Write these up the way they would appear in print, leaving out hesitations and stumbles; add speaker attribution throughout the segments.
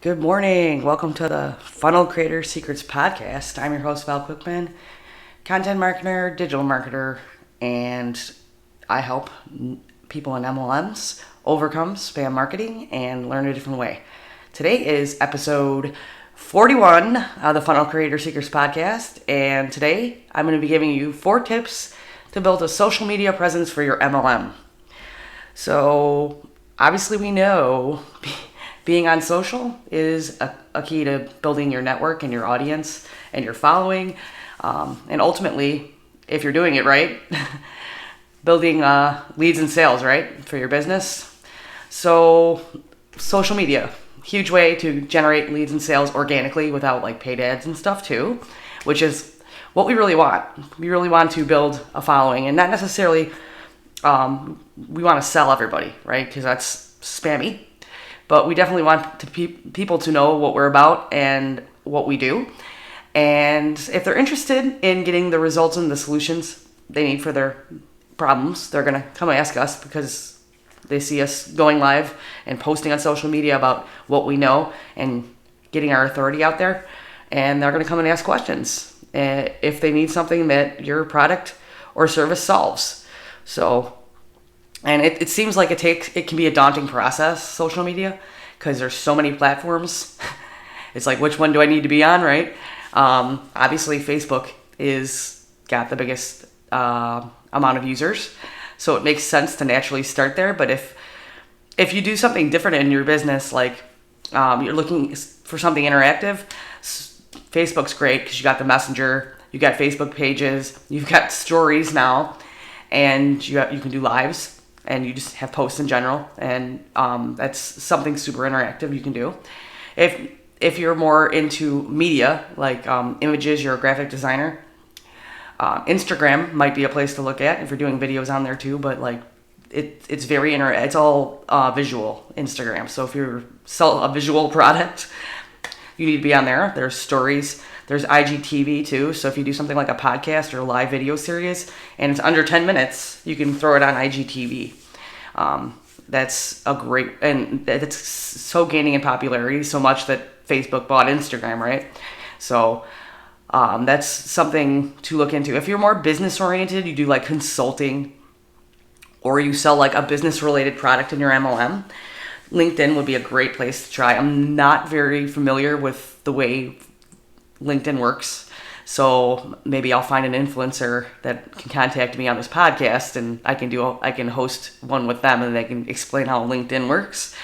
Speaker 1: Good morning. Welcome to the Funnel Creator Secrets Podcast. I'm your host, Val Kuikman, content marketer, digital marketer, and I help people in MLMs overcome spam marketing and learn a different way. Today is episode 41 of the Funnel Creator Secrets Podcast, and today I'm going to be giving you 4 tips to build a social media presence for your MLM. So, obviously we know being on social is a key to building your network and your audience and your following. And ultimately, if you're doing it right, building leads and sales, right, for your business. So social media, huge way to generate leads and sales organically without like paid ads and stuff too, which is what we really want. We really want to build a following and not necessarily we want to sell everybody, right, because that's spammy. But we definitely want people to know what we're about and what we do. And if they're interested in getting the results and the solutions they need for their problems, they're going to come ask us because they see us going live and posting on social media about what we know and getting our authority out there. And they're going to come and ask questions if they need something that your product or service solves. And it seems like it can be a daunting process, social media, because there's so many platforms. It's like, which one do I need to be on, right? Obviously, Facebook is got the biggest amount of users, so it makes sense to naturally start there. But if you do something different in your business, like you're looking for something interactive, Facebook's great because you got the Messenger, you got Facebook pages, you've got stories now, and you can do lives. And you just have posts in general, and that's something super interactive you can do. If you're more into media, like images, you're a graphic designer, Instagram might be a place to look at if you're doing videos on there too. But like it's very it's all visual Instagram. So if you sell a visual product, you need to be on there. There's stories. There's IGTV too. So if you do something like a podcast or a live video series and it's under 10 minutes, you can throw it on IGTV. That's a great, and it's so gaining in popularity so much that Facebook bought Instagram, right? So that's something to look into. If you're more business oriented, you do like consulting or you sell like a business related product in your MLM, LinkedIn would be a great place to try. I'm not very familiar with the way LinkedIn works, so maybe I'll find an influencer that can contact me on this podcast, and I can host one with them, and they can explain how LinkedIn works.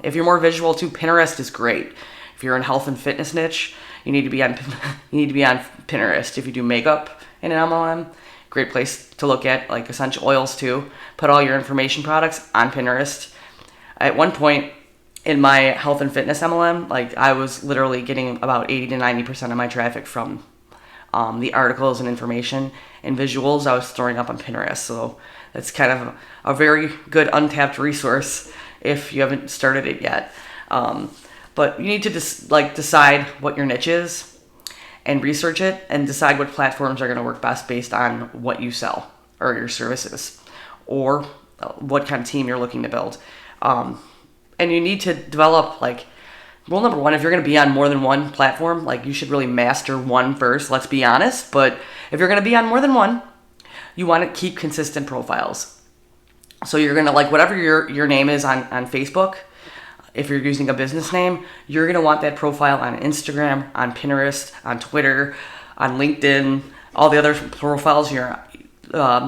Speaker 1: If you're more visual too, Pinterest is great. If you're in health and fitness niche, you need to be on Pinterest. If you do makeup in an MLM, great place to look at, like essential oils too. Put all your information products on Pinterest. At one point in my health and fitness MLM, like I was literally getting about 80 to 90% of my traffic from the articles and information and visuals I was throwing up on Pinterest. So that's kind of a very good untapped resource if you haven't started it yet. But you need to decide what your niche is and research it and decide what platforms are going to work best based on what you sell or your services or what kind of team you're looking to build. And you need to develop, like, rule number 1, if you're going to be on more than one platform, like, you should really master one first, let's be honest. But if you're going to be on more than one, you want to keep consistent profiles. So you're going to, like, whatever your name is on Facebook, if you're using a business name, you're going to want that profile on Instagram, on Pinterest, on Twitter, on LinkedIn, all the other profiles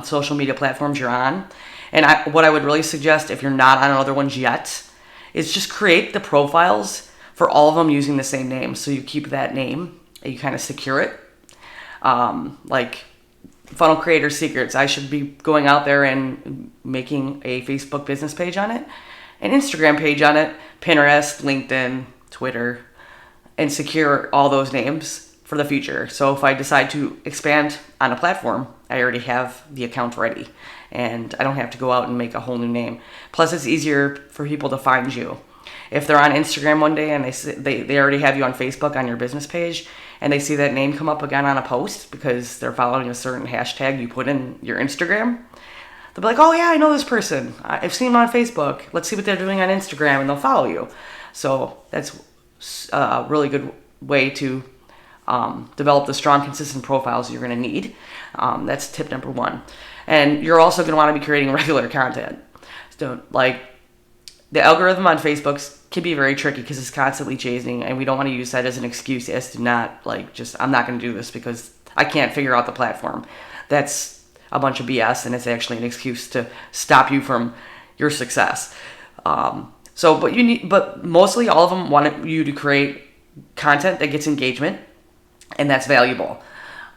Speaker 1: social media platforms you're on. And what I would really suggest, if you're not on other ones yet, is just create the profiles for all of them using the same name. So you keep that name and you kind of secure it. Like Funnel Creator Secrets, I should be going out there and making a Facebook business page on it, an Instagram page on it, Pinterest, LinkedIn, Twitter, and secure all those names for the future. So if I decide to expand on a platform, I already have the account ready and I don't have to go out and make a whole new name. Plus, it's easier for people to find you. If they're on Instagram one day and they already have you on Facebook on your business page and they see that name come up again on a post because they're following a certain hashtag you put in your Instagram, They'll be like, oh yeah, I know this person. I've seen them on Facebook. Let's see what they're doing on Instagram, and they'll follow you. So that's a really good way to develop the strong, consistent profiles you're going to need. That's tip number 1. And you're also going to want to be creating regular content. So, like, the algorithm on Facebook can be very tricky because it's constantly changing, and we don't want to use that as an excuse as to not, like, just, I'm not going to do this because I can't figure out the platform. That's a bunch of BS, and it's actually an excuse to stop you from your success. But mostly all of them want you to create content that gets engagement and that's valuable,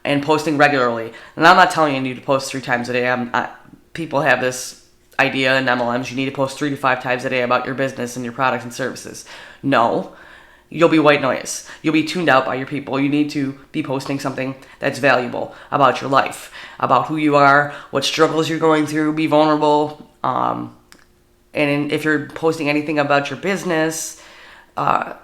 Speaker 1: and posting regularly. And I'm not telling you to post 3 times a day. People have this idea in MLMs, you need to post 3 to 5 times a day about your business and your products and services. No, you'll be white noise. You'll be tuned out by your people. You need to be posting something that's valuable about your life, about who you are, what struggles you're going through. Be vulnerable. And if you're posting anything about your business, talk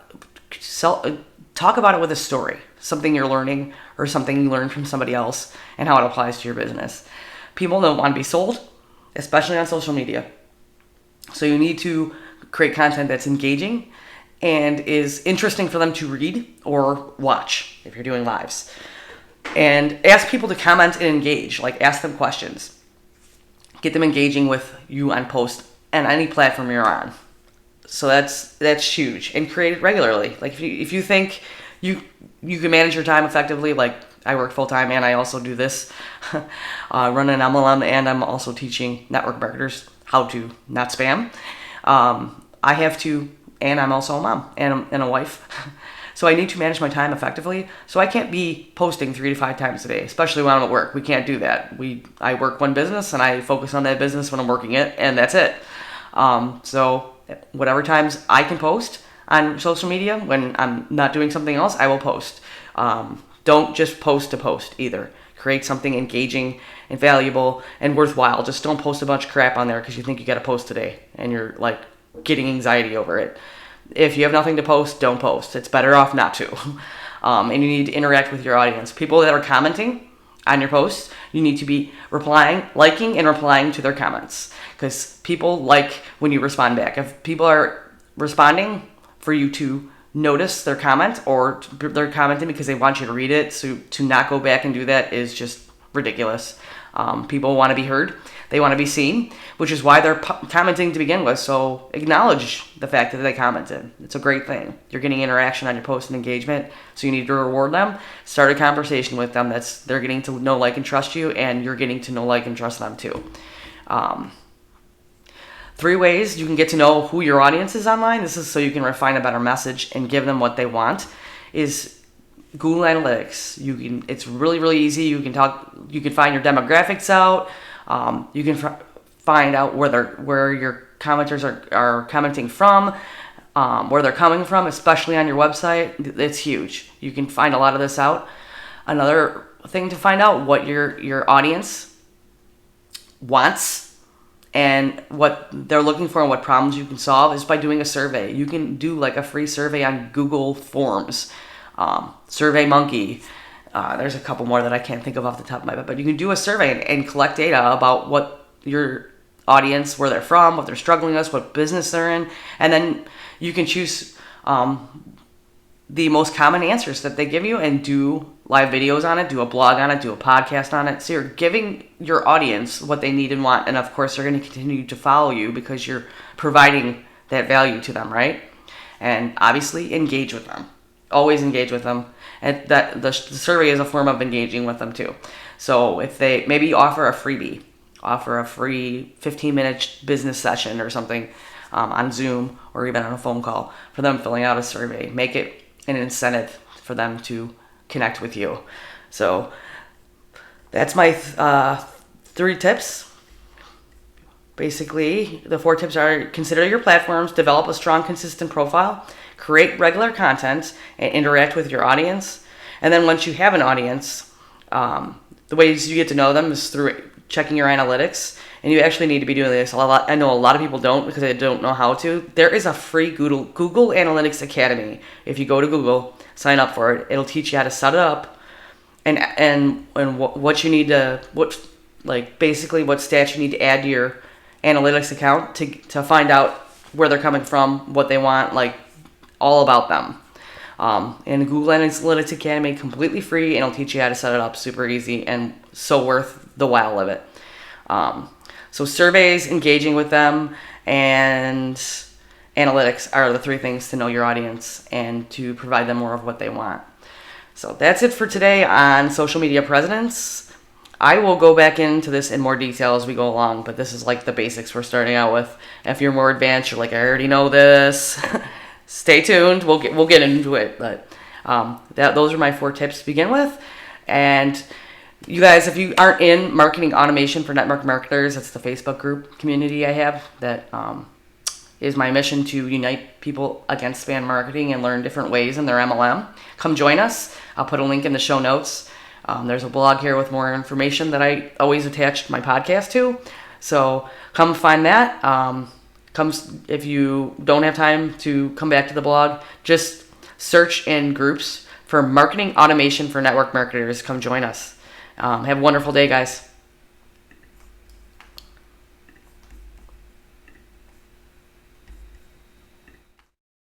Speaker 1: about it with a story, something you're learning or something you learned from somebody else and how it applies to your business. People don't want to be sold, especially on social media. So you need to create content that's engaging and is interesting for them to read or watch if you're doing lives. And ask people to comment and engage, like ask them questions. Get them engaging with you on post and any platform you're on. So that's huge. And create it regularly. Like if you think you can manage your time effectively, like I work full time and I also do this, run an MLM, and I'm also teaching network marketers how to not spam. I have to, and I'm also a mom and a wife. So I need to manage my time effectively. So I can't be posting 3 to 5 times a day, especially when I'm at work. We can't do that. I work one business and I focus on that business when I'm working it, and that's it. So whatever times I can post on social media when I'm not doing something else, I will post. Don't just post to post either. Create something engaging and valuable and worthwhile. Just don't post a bunch of crap on there because you think you got to post today and you're like getting anxiety over it. If you have nothing to post, don't post. It's better off not to. And you need to interact with your audience. People that are commenting on your posts, you need to be liking and replying to their comments, because people like when you respond back. If people are responding for you to notice their comment, or they're commenting because they want you to read it, so to not go back and do that is just ridiculous. People want to be heard. They want to be seen, which is why they're commenting to begin with. So acknowledge the fact that they commented. It's a great thing. You're getting interaction on your post and engagement, so you need to reward them. Start a conversation with them. They're getting to know, like, and trust you, and you're getting to know, like, and trust them too. 3 ways you can get to know who your audience is online. This is so you can refine a better message and give them what they want. Is Google Analytics. It's really, really easy. You can find your demographics out. You can find out where your commenters are commenting from, where they're coming from, especially on your website. It's huge. You can find a lot of this out. Another thing to find out what your audience wants and what they're looking for and what problems you can solve is by doing a survey. You can do like a free survey on Google Forms, SurveyMonkey. There's a couple more that I can't think of off the top of my head, but you can do a survey and collect data about what your audience, where they're from, what they're struggling with, what business they're in, and then you can choose the most common answers that they give you and do live videos on it, do a blog on it, do a podcast on it. So you're giving your audience what they need and want, and of course they're going to continue to follow you because you're providing that value to them, right? And obviously engage with them. Always engage with them. And that the survey is a form of engaging with them too. So if they maybe offer a freebie, offer a free 15-minute business session or something on Zoom or even on a phone call for them filling out a survey. Make it an incentive for them to connect with you. So that's my 3 tips. Basically, the 4 tips are: consider your platforms, develop a strong, consistent profile, create regular content, and interact with your audience. And then once you have an audience, the ways you get to know them is through checking your analytics. And you actually need to be doing this a lot. I know a lot of people don't because they don't know how to. There is a free Google Analytics Academy. If you go to Google, sign up for it. It'll teach you how to set it up and what you need to, what like basically what stats you need to add to your analytics account to find out where they're coming from, what they want, like all about them. And Google Analytics Academy, completely free, and it'll teach you how to set it up super easy and so worth the while of it. So surveys, engaging with them, and analytics are the three things to know your audience and to provide them more of what they want. So that's it for today on social media presence. I will go back into this in more detail as we go along, but this is like the basics we're starting out with. If you're more advanced, you're like, I already know this. Stay tuned. We'll get into it. But those are my 4 tips to begin with. And you guys, if you aren't in marketing automation for network marketers, it's the Facebook group community I have that is my mission to unite people against spam marketing and learn different ways in their MLM. Come join us. I'll put a link in the show notes. There's a blog here with more information that I always attach my podcast to. So come find that. If you don't have time to come back to the blog, just search in groups for marketing automation for network marketers. Come join us. Have a wonderful day, guys.